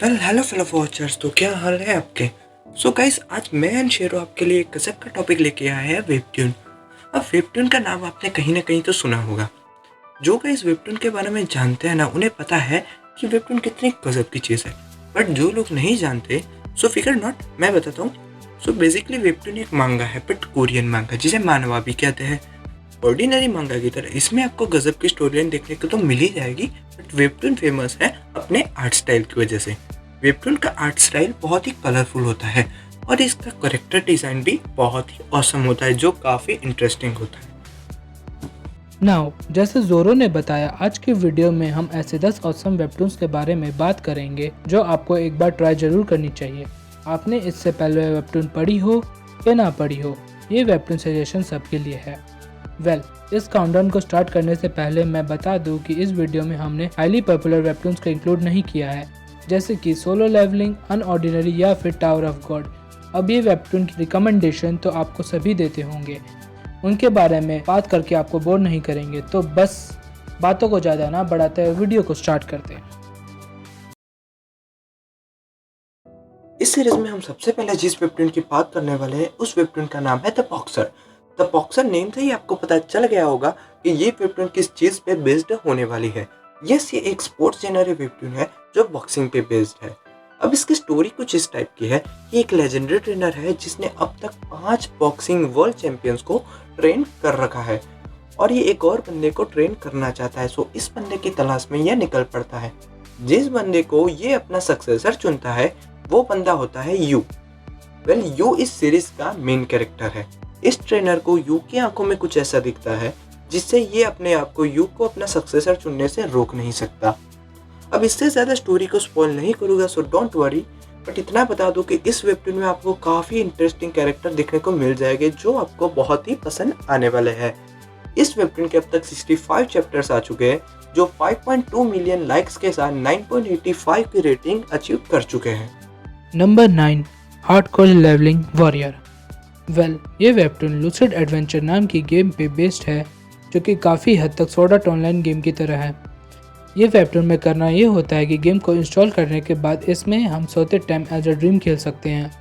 Hello fellow watchers, तो क्या हाल है आपके। सो गाइस, आज मैं एंड शेरो आपके लिए एक गजब का टॉपिक लेके आया है, वेबटून। अब वेबटून का नाम आपने कहीं ना कहीं तो सुना होगा। जो गाइस वेबटून के बारे में जानते हैं ना, उन्हें पता है कि वेबटून कितनी गजब की चीज़ है। बट जो लोग नहीं जानते, सो फिकर नॉट, मैं बताता हूँ। सो बेसिकली वेबटून एक मांगा है, बट कोरियन मांगा, जिसे मानवा भी कहते हैं। ऑर्डिनरी मांगा की तरह इसमें आपको गजब की स्टोरी लाइन देखने को तो मिल ही जाएगी, बट वेबटून फेमस है अपने आर्ट स्टाइल की वजह से। वेबटून का आर्ट स्टाइल बहुत ही कलरफुल होता है और इसका कैरेक्टर डिज़ाइन भी बहुत ही ऑसम होता है, जो काफ़ी इंटरेस्टिंग होता है। नाउ, जैसे जोरो ने बताया, आज की वीडियो में हम ऐसे 10 ऑसम वेबटून्स के बारे में बात करेंगे जो आपको एक बार ट्राई जरूर करनी चाहिए। आपने इससे पहले वेबटून पढ़ी हो या ना पढ़ी हो, ये वेबटून सजेशन सबके लिए है। इस काउंटडाउन को स्टार्ट करने से पहले मैं बता दूं कि इस वीडियो में हमने हाईली पॉपुलर वेबटून्स को इंक्लूड नहीं किया है, जैसे कि सोलो लेवलिंग, अनऑर्डिनरी या फिर टावर ऑफ गॉड। अब ये वेबटून की रिकमेंडेशन तो आपको सभी देते होंगे, उनके बारे में बात करके आपको बोर नहीं करेंगे, तो बस बातों को ज़्यादा ना बढ़ाते हुए वीडियो को स्टार्ट करते हैं। इस सीरीज में हम सबसे पहले जिस वेबटून की बात करने वाले हैं, उस वेबटून का नाम है the boxer. The boxer name से ही आपको पता चल गया होगा कि ये वेबटून किस चीज़ पे बेस्ड होने वाली है। यस, ये एक स्पोर्ट्स जेनर वेबटून है जो बॉक्सिंग पे बेस्ड है। अब इसकी स्टोरी कुछ इस टाइप की है कि एक लेजेंडरी ट्रेनर है जिसने अब तक 5 बॉक्सिंग वर्ल्ड चैंपियंस को ट्रेन कर रखा है और ये एक और बंदे को ट्रेन करना चाहता है। सो इस बंदे की तलाश में यह निकल पड़ता है। जिस बंदे को ये अपना सक्सेसर चुनता है, वो बंदा होता है यू। यू इस सीरीज का मेन कैरेक्टर है। इस ट्रेनर को यू की आंखों में कुछ ऐसा दिखता है जिससे ये अपने आप को यू को अपना सक्सेसर चुनने से रोक नहीं सकता। अब इससे ज़्यादा स्टोरी को स्पॉइल नहीं करूँगा, सो डोंट वरी। बट इतना बता दूं कि इस वेबटून में आपको काफ़ी इंटरेस्टिंग कैरेक्टर देखने को मिल जाएंगे जो आपको बहुत ही पसंद आने वाले हैं। इस वेबटून के अब तक 65 चैप्टर्स आ चुके हैं, जो 5.2 मिलियन लाइक्स के साथ 9.85 की रेटिंग अचीव कर चुके हैं। Number 9, hardcore levelling warrior. ये वेबटून लूसिड एडवेंचर नाम की गेम पे बेस्ड है, जो कि काफ़ी हद तक सोर्ड आर्ट ऑनलाइन गेम की तरह है। ये वेबटून में करना ये होता है कि गेम को इंस्टॉल करने के बाद इसमें हम सोते टाइम एज अ ड्रीम खेल सकते हैं।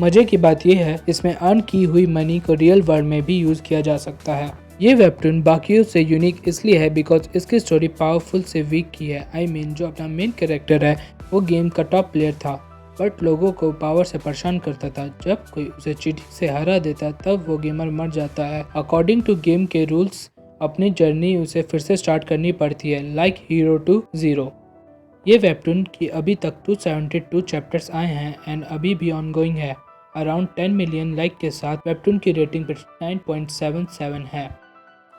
मज़े की बात यह है, इसमें अर्न की हुई मनी को रियल वर्ल्ड में भी यूज़ किया जा सकता है। ये वेबटून बाकियों से यूनिक इसलिए है बिकॉज इसकी स्टोरी पावरफुल से वीक की है। जो अपना मेन कैरेक्टर है वो गेम का टॉप प्लेयर था, बट लोगों को पावर से परेशान करता था। जब कोई उसे चीटिंग से हरा देता तब वो गेमर मर जाता है। अकॉर्डिंग टू गेम के रूल्स, अपनी जर्नी उसे फिर से स्टार्ट करनी पड़ती है, लाइक हीरो टू ज़ीरो। ये वेबटून की अभी तक 272 चैप्टर्स आए हैं एंड अभी भी ऑनगोइंग है। अराउंड 10 मिलियन लाइक के साथ वेबटून की रेटिंग 9.77 है।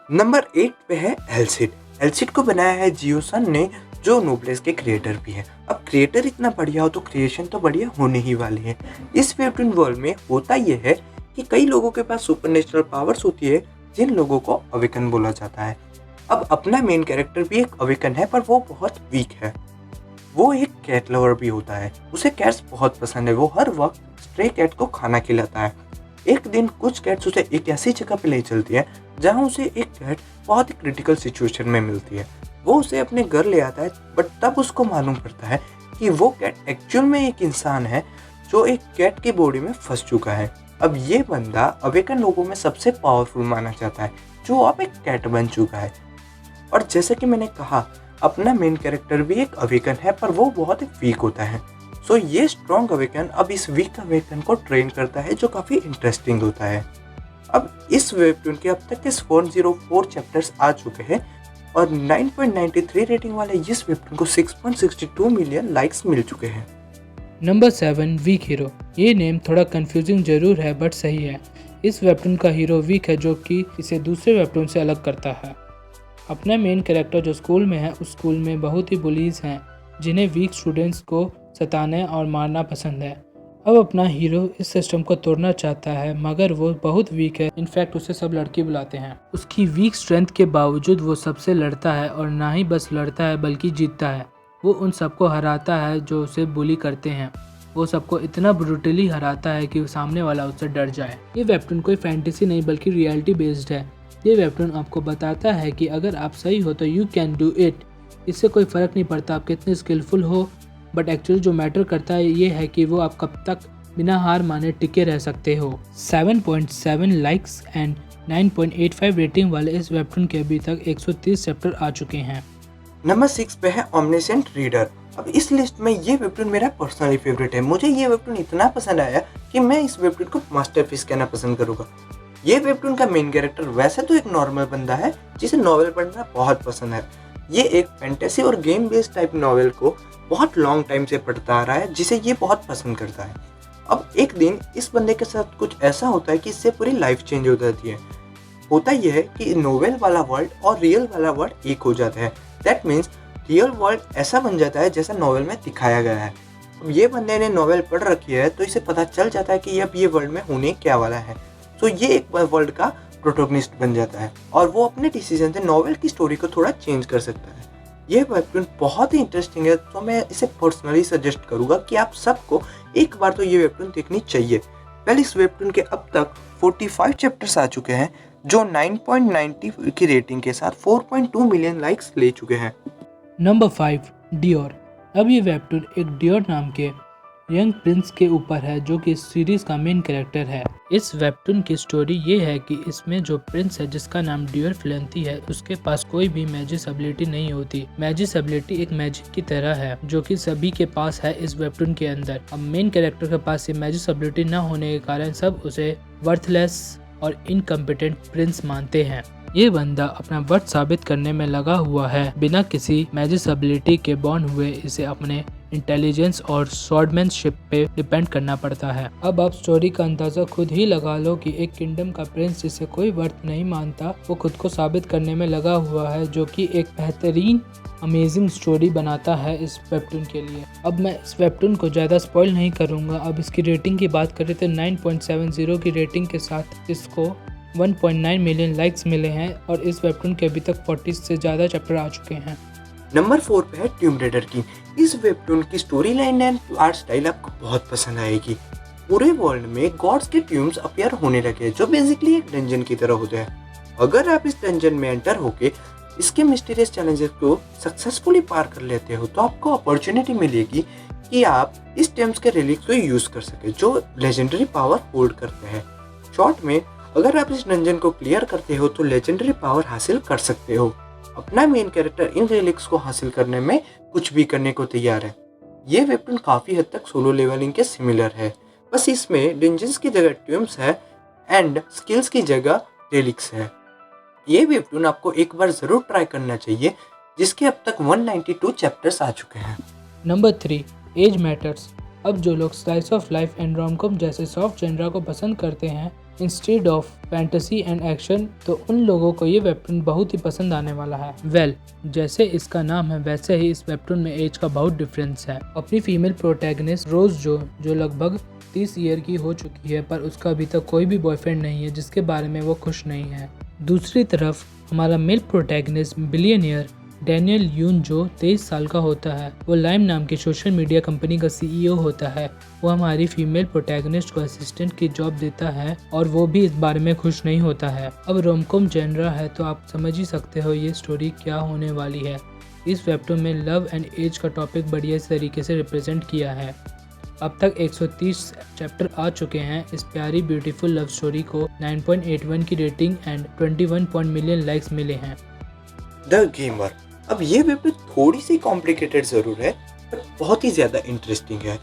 नंबर 8 पे है एलसिड। एलसिड को बनाया है जियोसन ने, जो नोब्लेस के क्रिएटर भी है। अब क्रिएटर इतना बढ़िया हो तो क्रिएशन तो बढ़िया होने ही वाली है। इस वेबटून वर्ल्ड में होता यह है कि कई लोगों के पास सुपरनेचुरल पावर्स होती है, जिन लोगों को अवेकन बोला जाता है। अब अपना मेन कैरेक्टर भी एक अवेकन है, पर वो बहुत वीक है। वो एक कैट लवर भी होता है, उसे कैट्स बहुत पसंद है। वो हर वक्त स्ट्रे कैट को खाना खिलाता है। एक दिन कुछ कैट्स उसे एक ऐसी जगह पे ले चलती है जहाँ उसे एक कैट बहुत ही क्रिटिकल सिचुएशन में मिलती है। वो उसे अपने घर ले आता है, बट तब उसको मालूम पड़ता है कि वो कैट एक्चुअल में एक इंसान है जो एक कैट की बॉडी में फंस चुका है। अब ये बंदा अवेकन लोगों में सबसे पावरफुल माना जाता है, जो अब एक कैट बन चुका है। और जैसे कि मैंने कहा, अपना मेन कैरेक्टर भी एक अवेकन है, पर वो बहुत ही वीक होता है। सो ये स्ट्रॉन्ग अवेकन अब इस वीक अवेकन को ट्रेन करता है, जो काफ़ी इंटरेस्टिंग होता है। अब इस वेबटून के अब तक के 404 चैप्टर्स आ चुके हैं और 9.93 रेटिंग वाले इस वेबटून को 6.62 मिलियन लाइक्स मिल चुके हैं। Number 7, weak hero. ये नेम थोड़ा कंफ्यूजिंग जरूर है, बट सही है। इस वेबटून का हीरो वीक है, जो कि इसे दूसरे वेबटून से अलग करता है। अपना मेन कैरेक्टर जो स्कूल में है, उस स्कूल में बहुत ही बुलीज हैं जिन्हें वीक स्टूडेंट्स को सताने और मारना पसंद है। अब अपना हीरो इस सिस्टम को तोड़ना चाहता है, मगर वो बहुत वीक है। इनफैक्ट उसे सब लड़के बुलाते हैं। उसकी वीक स्ट्रेंथ के बावजूद वो सबसे लड़ता है, और ना ही बस लड़ता है बल्कि जीतता है। वो उन सबको हराता है जो उसे बुली करते हैं। वो सबको इतना ब्रूटली हराता है कि सामने वाला उससे डर जाए। ये वेबटून कोई फैंटेसी नहीं बल्कि रियलिटी बेस्ड है। ये वेबटून आपको बताता है कि अगर आप सही हो तो यू कैन डू इट। इससे कोई फ़र्क नहीं पड़ता आप कितने स्किलफुल हो बट एक्चुअली जो मैटर करता है ये है कि वो आप कब तक बिना हार माने टिके रह सकते हो। 7.7 लाइक्स एंड 9.85 रेटिंग वाले इस वेबटून के अभी तक 130 चैप्टर आ चुके हैं। नंबर 6 पे है ओमनिसेंट रीडर। अब इस लिस्ट में ये वेबटून मेरा पर्सनली फेवरेट है। मुझे ये वेबटून इतना पसंद आया कि मैं इस वेबटून को मास्टरपीस कहना पसंद करूंगा। ये वेबटून का मेन कैरेक्टर वैसे तो एक नॉर्मल बंदा है जिसे नॉवेल पढ़ना बहुत पसंद है। ये एक फैंटेसी और गेम बेस्ड टाइप नॉवेल को बहुत लॉन्ग टाइम से पढ़ता आ रहा है, जिसे ये बहुत पसंद करता है। अब एक दिन इस बंदे के साथ कुछ ऐसा होता है कि इससे पूरी लाइफ चेंज हो जाती है। होता यह है कि नोवेल वाला वर्ल्ड और रियल वाला वर्ल्ड एक हो जाता है। दैट मीन्स रियल वर्ल्ड ऐसा बन जाता है जैसा नॉवेल में दिखाया गया है। अब ये बंदे ने नॉवेल पढ़ रखी है तो इसे पता चल जाता है कि अब ये वर्ल्ड में होने क्या वाला है। तो ये एक वर्ल्ड का प्रोटोगनिस्ट बन जाता है और वो अपने डिसीजन से नॉवेल की स्टोरी को थोड़ा चेंज कर सकता है। ये वेबटून बहुत ही इंटरेस्टिंग है, तो मैं इसे पर्सनली सजेस्ट करूंगा कि आप सबको एक बार तो ये वेबटून देखनी चाहिए। वेल, इस वेबटून के अब तक 45 चैप्टर्स आ चुके हैं जो 9.90 की रेटिंग के साथ 4.2 मिलियन लाइक्स ले चुके हैं। Number 5 Dior. अब ये वेबटून एक डियोर नाम के यंग प्रिंस के ऊपर है जो कि इस सीरीज का मेन कैरेक्टर है। इस वेबटून की स्टोरी ये है कि इसमें जो प्रिंस है जिसका नाम डियोर फिलेंथी है, उसके पास कोई भी मैजिक एबिलिटी नहीं होती। मैजिक एबिलिटी एक मैजिक की तरह है जो कि सभी के पास है इस वेबटून के अंदर। अब मेन कैरेक्टर के पास ये मैजिक एबिलिटी न होने के कारण सब उसे वर्थलेस और इनकम्पिटेंट प्रिंस मानते हैं। ये बंदा अपना वर्थ साबित करने में लगा हुआ है। बिना किसी मैजिक एबिलिटी के बॉर्न हुए इसे अपने इंटेलिजेंस और स्वॉर्डमैनशिप पे डिपेंड करना पड़ता है। अब आप स्टोरी का अंदाजा खुद ही लगा लो कि एक किंगडम का प्रिंस जिसे कोई वर्थ नहीं मानता वो खुद को साबित करने में लगा हुआ है, जो कि एक बेहतरीन अमेजिंग स्टोरी बनाता है इस वेबटून के लिए। अब मैं इस वेबटून को ज़्यादा स्पॉइल नहीं करूँगा। अब इसकी रेटिंग की बात करें तो 9.70 की रेटिंग के साथ इसको 1.9 मिलियन लाइक्स मिले हैं और इस वेबटून के अभी तक 40 से ज़्यादा चैप्टर आ चुके हैं। नंबर 4 पे है टॉम रेडर की। इस वेबटून की story line and art style आपको बहुत पसंद आएगी। पूरे वर्ल्ड में गॉड्स के ट्यूम्स अपीयर होने लगे जो बेसिकली एक डंजन की तरह होते हैं। अगर आप इस डंजन में एंटर होके इसके मिस्टीरियस चैलेंजेस को सक्सेसफुली पार कर लेते हो तो आपको अपॉर्चुनिटी मिलेगी कि आप इस ट्यूम्स के रिलिक्स को यूज कर सके जो लेजेंडरी पावर होल्ड करते हैं। शॉर्ट में, अगर आप इस डंजन को क्लियर करते हो तो लेजेंडरी पावर हासिल कर सकते हो। अपना मेन कैरेक्टर इन रिलिक्स को हासिल करने में कुछ भी करने को तैयार है। ये वेबटून काफी हद तक सोलो लेवलिंग के सिमिलर है, बस इसमें डंजन्स की जगह ट्यूम्स है एंड स्किल्स की जगह रिलिक्स है। ये वेबटून आपको एक बार जरूर ट्राई करना चाहिए, जिसके अब तक 192 चैप्टर्स आ चुके हैं। Number 3 age matters. अब जो लोग slice of life and romcom जैसे सॉफ्ट जेनरा को पसंद करते हैं instead of fantasy and action, तो उन लोगों को ये वेबटून बहुत ही पसंद आने वाला है। जैसे इसका नाम है वैसे ही इस वेबटून में एज का बहुत डिफरेंस है। अपनी फीमेल प्रोटैगनिस्ट रोज जो लगभग 30 ईयर की हो चुकी है, पर उसका अभी तक कोई भी बॉयफ्रेंड नहीं है जिसके बारे में वो खुश नहीं है। दूसरी तरफ हमारा मेल प्रोटैगनिस्ट बिलियनियर डैनियल यून जो 23 साल का होता है, वो लाइम नाम की सोशल मीडिया कंपनी का CEO होता है। वो हमारी फीमेल प्रोटैगनिस्ट को असिस्टेंट की जॉब देता है और वो भी इस बारे में खुश नहीं होता है। अब रोमकॉम जेनरा है तो आप समझ ही सकते हो ये स्टोरी क्या होने वाली है। इस वेबटून में लव एंड एज का टॉपिक बढ़िया तरीके से रिप्रेजेंट किया है। अब तक 130 चैप्टर आ चुके हैं। इस प्यारी ब्यूटीफुल लव स्टोरी को 9.81 की रेटिंग एंड 21 मिलियन लाइक्स मिले हैं। The gamer. अब ये वेबटून थोड़ी सी कॉम्प्लिकेटेड जरूर है पर बहुत ही ज्यादा इंटरेस्टिंग है।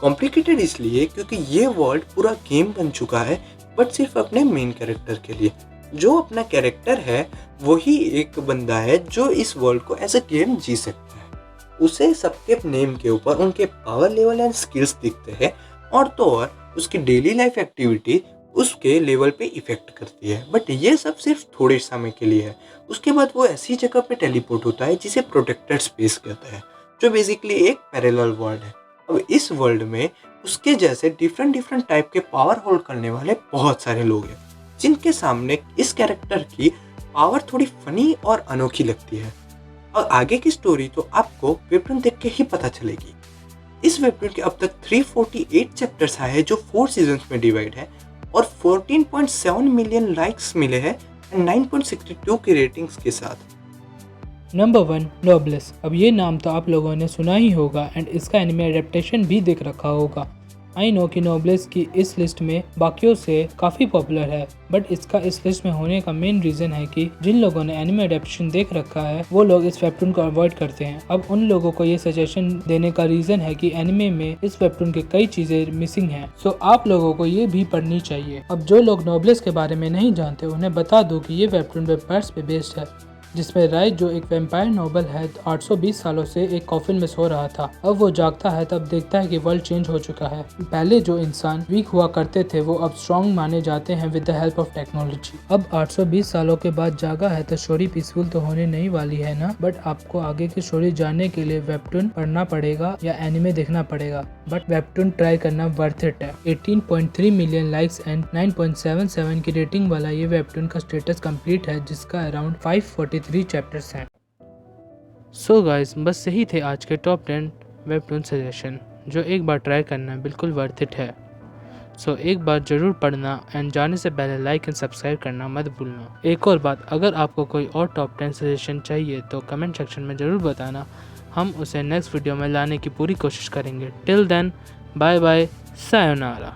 कॉम्प्लिकेटेड इसलिए क्योंकि ये वर्ल्ड पूरा गेम बन चुका है, बट सिर्फ अपने मेन कैरेक्टर के लिए। जो अपना कैरेक्टर है वही एक बंदा है जो इस वर्ल्ड को एज अ गेम जी सकता है। उसे सबके नेम के ऊपर उनके पावर लेवल एंड स्किल्स दिखते हैं और तो और उसकी डेली लाइफ एक्टिविटी उसके लेवल पे इफेक्ट करती है। बट ये सब सिर्फ थोड़े समय के लिए है। उसके बाद वो ऐसी जगह पे टेलीपोर्ट होता है जिसे प्रोटेक्टेड स्पेस कहते हैं, जो बेसिकली एक पैरेलल वर्ल्ड है। अब इस वर्ल्ड में उसके जैसे डिफरेंट टाइप के पावर होल्ड करने वाले बहुत सारे लोग हैं, जिनके सामने इस कैरेक्टर की पावर थोड़ी फनी और अनोखी लगती है। और आगे की स्टोरी तो आपको वेबटून देख के ही पता चलेगी। इस वेबटून के अब तक 348 चैप्टर्स आए हैं जो 4 सीजन्स में डिवाइड है और 14.7 मिलियन लाइक्स मिले हैं एंड 9.62 की रेटिंग्स के साथ। नंबर 1 नोब्लेस। अब ये नाम तो आप लोगों ने सुना ही होगा एंड इसका एनिमे एडेप्टेशन भी देख रखा होगा। आई नो कि नोब्लेस की इस लिस्ट में बाकियों से काफ़ी पॉपुलर है, बट इसका इस लिस्ट में होने का मेन रीज़न है कि जिन लोगों ने एनिमे एडेप्टेशन देख रखा है वो लोग इस वेबटून को अवॉइड करते हैं। अब उन लोगों को ये सजेशन देने का रीज़न है कि एनिमे में इस वेबटून की कई चीज़ें मिसिंग हैं, सो आप लोगों को ये भी पढ़नी चाहिए। अब जो लोग नोब्लेस के बारे में नहीं जानते उन्हें बता दूं कि ये वेबटून वेम्पायर्स पे बेस्ड है, जिसमें राइज जो एक वेम्पायर नोबल है 820 सालों से एक कॉफिन में सो रहा था। अब वो जागता है तब देखता है कि वर्ल्ड चेंज हो चुका है। पहले जो इंसान वीक हुआ करते थे वो अब स्ट्रॉन्ग माने जाते हैं with the help of technology. अब 820 सालों के बाद जागा है तो स्टोरी पीसफुल तो होने नहीं वाली है ना, बट आपको आगे की स्टोरी जानने के लिए वेबटून पढ़ना पड़ेगा या एनिमे देखना पड़ेगा, बट वेबटून ट्राई करना वर्थ इट है। 18.3 मिलियन लाइक्स एंड 9.77 की रेटिंग वाला ये वेबटून का स्टेटस कंप्लीट है, जिसका अराउंड 543 चैप्टर्स हैं। सो गाइस, बस यही थे आज के टॉप 10 वेबटून सजेशन, जो एक बार ट्राई करना बिल्कुल वर्थ इट है। सो एक बार ज़रूर पढ़ना एंड जाने से पहले लाइक एंड सब्सक्राइब करना मत भूलना। एक और बात, अगर आपको कोई और टॉप 10 सजेशन चाहिए तो कमेंट सेक्शन में ज़रूर बताना, हम उसे नेक्स्ट वीडियो में लाने की पूरी कोशिश करेंगे। Till then, bye bye, sayonara.